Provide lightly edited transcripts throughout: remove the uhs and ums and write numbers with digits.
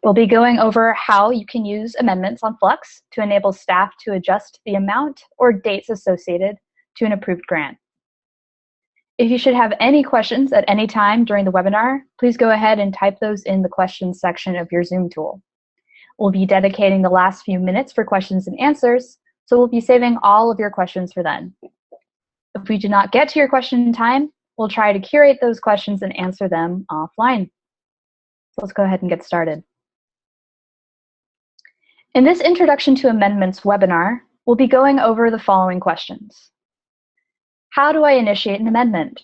We'll be going over how you can use amendments on Fluxx to enable staff to adjust the amount or dates associated to an approved grant. If you should have any questions at any time during the webinar, please go ahead and type those in the questions section of your Zoom tool. We'll be dedicating the last few minutes for questions and answers, so we'll be saving all of your questions for then. If we do not get to your question in time, we'll try to curate those questions and answer them offline. So let's go ahead and get started. In this Introduction to Amendments webinar, we'll be going over the following questions. How do I initiate an amendment?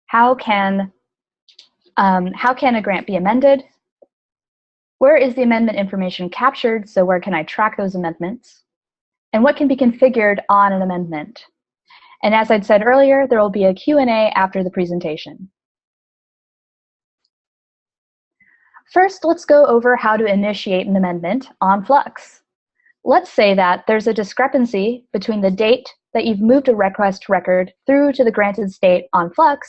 How can a grant be amended? Where is the amendment information captured? So where can I track those amendments? And what can be configured on an amendment? And as I'd said earlier, there will be a Q&A after the presentation. First, let's go over how to initiate an amendment on Fluxx. Let's say that there's a discrepancy between the date that you've moved a request record through to the granted state on Fluxx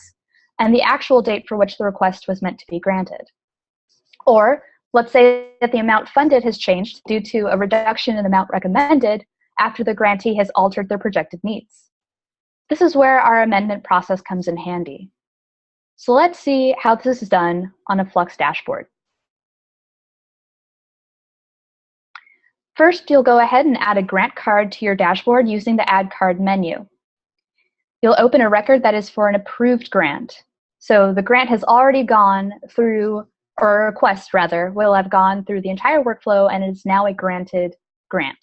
and the actual date for which the request was meant to be granted. Or let's say that the amount funded has changed due to a reduction in the amount recommended after the grantee has altered their projected needs. This is where our amendment process comes in handy. So let's see how this is done on a Fluxx dashboard. First, you'll go ahead and add a grant card to your dashboard using the Add Card menu. You'll open a record that is for an approved grant. So the grant has already gone through, or a request rather, will have gone through the entire workflow and is now a granted grant.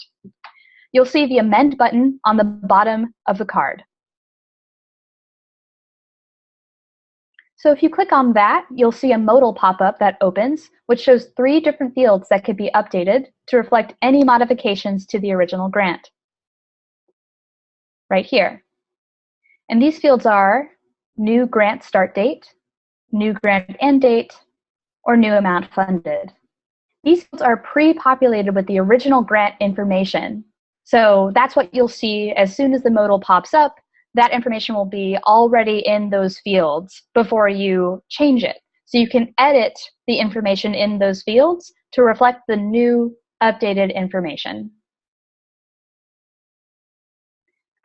You'll see the Amend button on the bottom of the card. So if you click on that, you'll see a modal pop-up that opens, which shows 3 different fields that could be updated to reflect any modifications to the original grant. Right here. And these fields are New Grant Start Date, New Grant End Date, or New Amount Funded. These fields are pre-populated with the original grant information. So that's what you'll see as soon as the modal pops up. That information will be already in those fields before you change it. So you can edit the information in those fields to reflect the new updated information.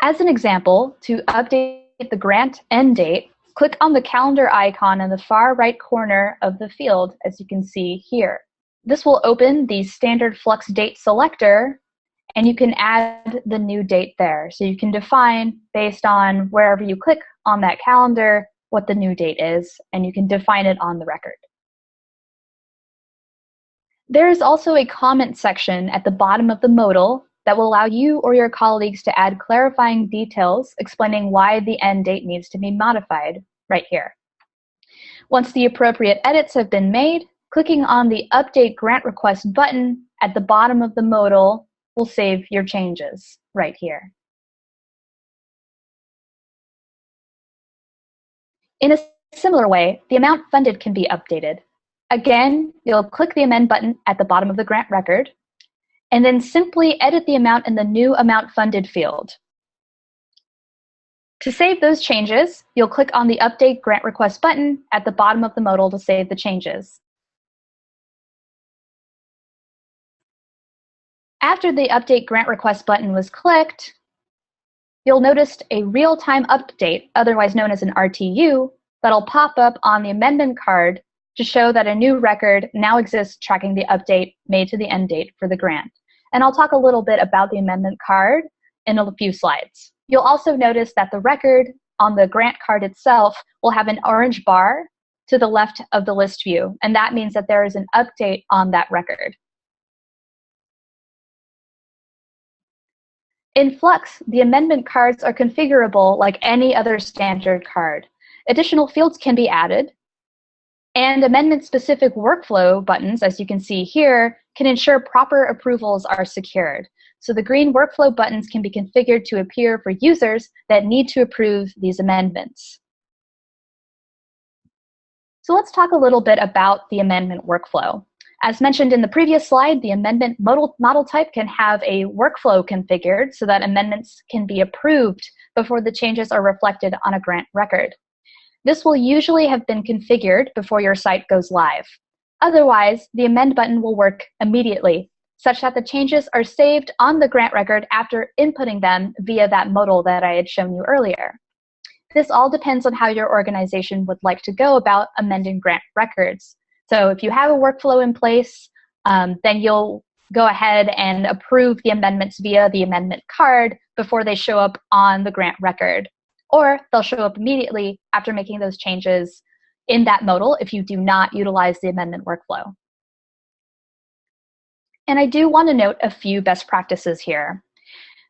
As an example, to update the grant end date, click on the calendar icon in the far right corner of the field, as you can see here. This will open the standard Fluxx date selector, and you can add the new date there. So you can define, based on wherever you click on that calendar, what the new date is, and you can define it on the record. There is also a comment section at the bottom of the modal that will allow you or your colleagues to add clarifying details explaining why the end date needs to be modified right here. Once the appropriate edits have been made, clicking on the Update Grant Request button at the bottom of the modal will save your changes right here. In a similar way, the amount funded can be updated. Again, you'll click the Amend button at the bottom of the grant record, and then simply edit the amount in the New Amount Funded field. To save those changes, you'll click on the Update Grant Request button at the bottom of the modal to save the changes. After the Update Grant Request button was clicked, you'll notice a real-time update, otherwise known as an RTU, that'll pop up on the amendment card to show that a new record now exists tracking the update made to the end date for the grant. And I'll talk a little bit about the amendment card in a few slides. You'll also notice that the record on the grant card itself will have an orange bar to the left of the list view, and that means that there is an update on that record. In Fluxx, the amendment cards are configurable like any other standard card. Additional fields can be added, and amendment-specific workflow buttons, as you can see here, can ensure proper approvals are secured. So the green workflow buttons can be configured to appear for users that need to approve these amendments. So let's talk a little bit about the amendment workflow. As mentioned in the previous slide, the amendment model type can have a workflow configured so that amendments can be approved before the changes are reflected on a grant record. This will usually have been configured before your site goes live. Otherwise, the amend button will work immediately, such that the changes are saved on the grant record after inputting them via that modal that I had shown you earlier. This all depends on how your organization would like to go about amending grant records. So if you have a workflow in place, then you'll go ahead and approve the amendments via the amendment card before they show up on the grant record. Or they'll show up immediately after making those changes in that modal if you do not utilize the amendment workflow. And I do want to note a few best practices here.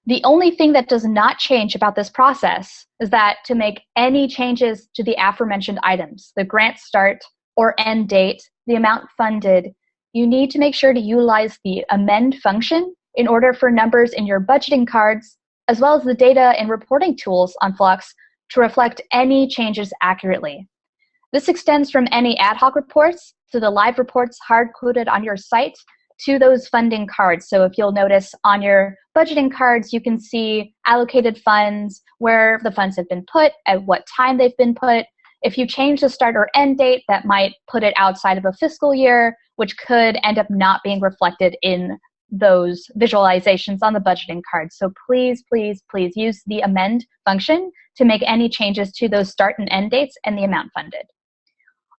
The only thing that does not change about this process is that to make any changes to the aforementioned items, the grant start or end date, the amount funded, you need to make sure to utilize the amend function in order for numbers in your budgeting cards, as well as the data and reporting tools on Fluxx to reflect any changes accurately. This extends from any ad hoc reports to the live reports hard-coded on your site to those funding cards. So if you'll notice on your budgeting cards, you can see allocated funds, where the funds have been put, at what time they've been put. If you change the start or end date, that might put it outside of a fiscal year, which could end up not being reflected in those visualizations on the budgeting cards. So please, please, please use the amend function to make any changes to those start and end dates and the amount funded.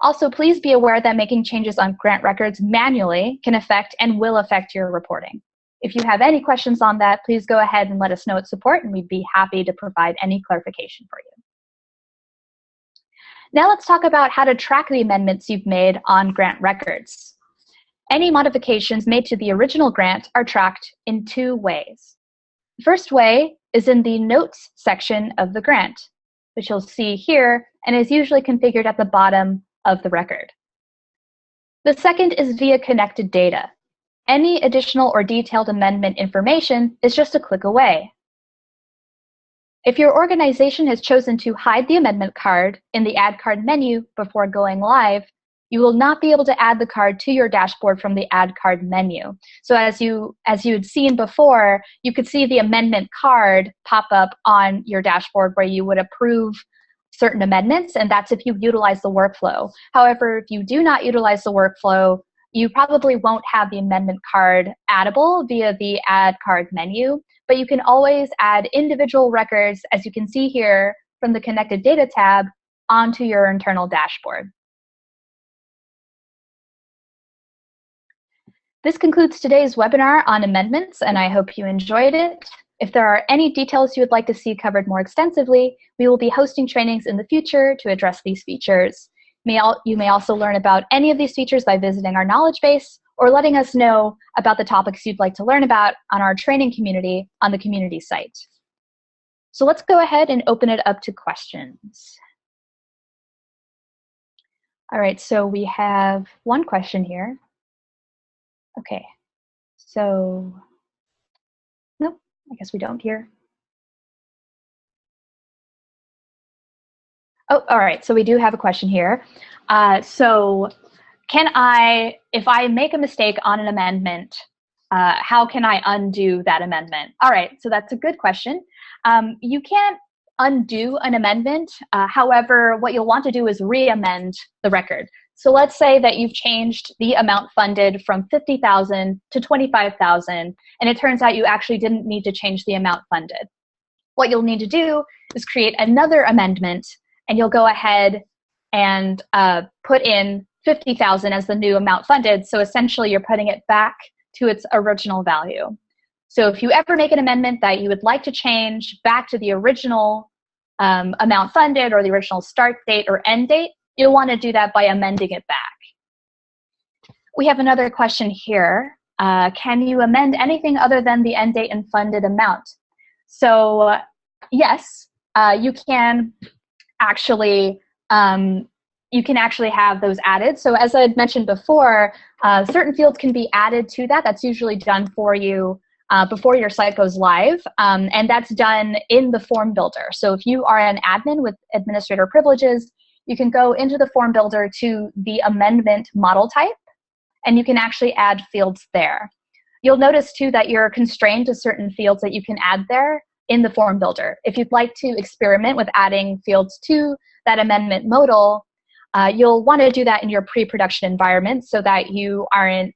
Also, please be aware that making changes on grant records manually can affect and will affect your reporting. If you have any questions on that, please go ahead and let us know at support, and we'd be happy to provide any clarification for you. Now let's talk about how to track the amendments you've made on grant records. Any modifications made to the original grant are tracked in two ways. The first way is in the Notes section of the grant, which you'll see here and is usually configured at the bottom of the record. The second is via connected data. Any additional or detailed amendment information is just a click away. If your organization has chosen to hide the amendment card in the Add Card menu before going live, you will not be able to add the card to your dashboard from the Add Card menu. So as you had seen before, you could see the amendment card pop up on your dashboard where you would approve certain amendments, and that's if you utilize the workflow. However, if you do not utilize the workflow, you probably won't have the amendment card addable via the Add Card menu, but you can always add individual records, as you can see here from the Connected Data tab, onto your internal dashboard. This concludes today's webinar on amendments, and I hope you enjoyed it. If there are any details you would like to see covered more extensively, we will be hosting trainings in the future to address these features. You may also learn about any of these features by visiting our knowledge base or letting us know about the topics you'd like to learn about on our training community on the community site. So let's go ahead and open it up to questions. All right, so we have one question here. Okay, so nope, I guess we don't here. Oh, all right, so we do have a question here. So if I make a mistake on an amendment, how can I undo that amendment? All right, so that's a good question. You can't undo an amendment. However, what you'll want to do is re-amend the record. So let's say that you've changed the amount funded from $50,000 to $25,000, and it turns out you actually didn't need to change the amount funded. What you'll need to do is create another amendment, and you'll go ahead and put in $50,000 as the new amount funded. So essentially, you're putting it back to its original value. So if you ever make an amendment that you would like to change back to the original amount funded or the original start date or end date, you'll want to do that by amending it back. We have another question here. Can you amend anything other than the end date and funded amount? So yes, you can actually have those added. So as I had mentioned before, certain fields can be added to that. That's usually done for you before your site goes live, and that's done in the form builder. So if you are an admin with administrator privileges, you can go into the form builder to the amendment model type, and you can actually add fields there. You'll notice too that you're constrained to certain fields that you can add there in the form builder. If you'd like to experiment with adding fields to that amendment modal, You'll want to do that in your pre-production environment so that you aren't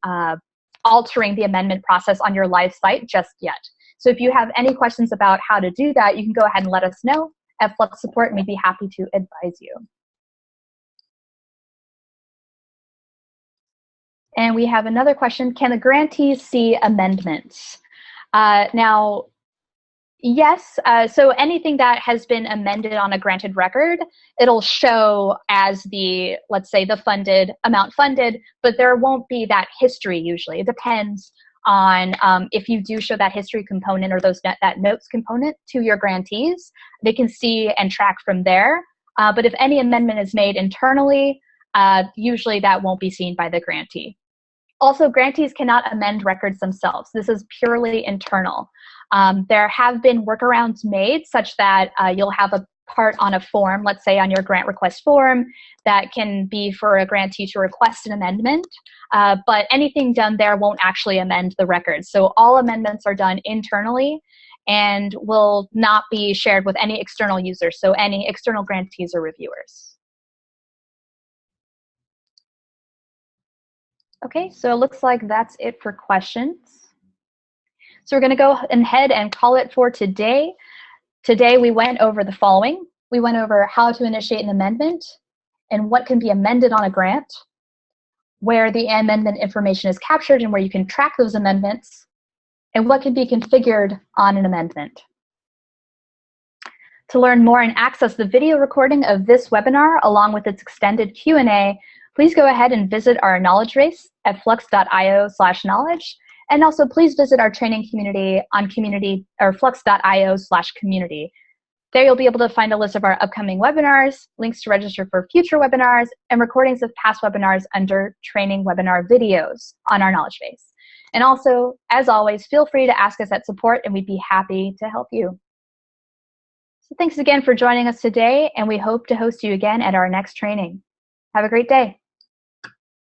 altering the amendment process on your live site just yet. So if you have any questions about how to do that, you can go ahead and let us know at Fluxx Support, and we'd be happy to advise you. And we have another question. Can the grantees see amendments? Now, yes, so anything that has been amended on a granted record, it'll show as the, let's say, the funded amount funded, but there won't be that history usually. It depends on if you do show that history component or that notes component to your grantees, they can see and track from there. But if any amendment is made internally, usually that won't be seen by the grantee. Also, grantees cannot amend records themselves. This is purely internal. There have been workarounds made such that you'll have a part on a form, let's say on your grant request form, that can be for a grantee to request an amendment, but anything done there won't actually amend the record. So all amendments are done internally and will not be shared with any external users, so any external grantees or reviewers. Okay, so it looks like that's it for questions. So we're going to go ahead and call it for today. Today we went over the following. We went over how to initiate an amendment and what can be amended on a grant, where the amendment information is captured and where you can track those amendments, and what can be configured on an amendment. To learn more and access the video recording of this webinar along with its extended Q&A, please go ahead and visit our knowledge base at fluxx.io/knowledge. And also please visit our training community on fluxx.io/community. There you'll be able to find a list of our upcoming webinars, links to register for future webinars, and recordings of past webinars under training webinar videos on our knowledge base. And also, as always, feel free to ask us at support and we'd be happy to help you. So thanks again for joining us today, and we hope to host you again at our next training. Have a great day.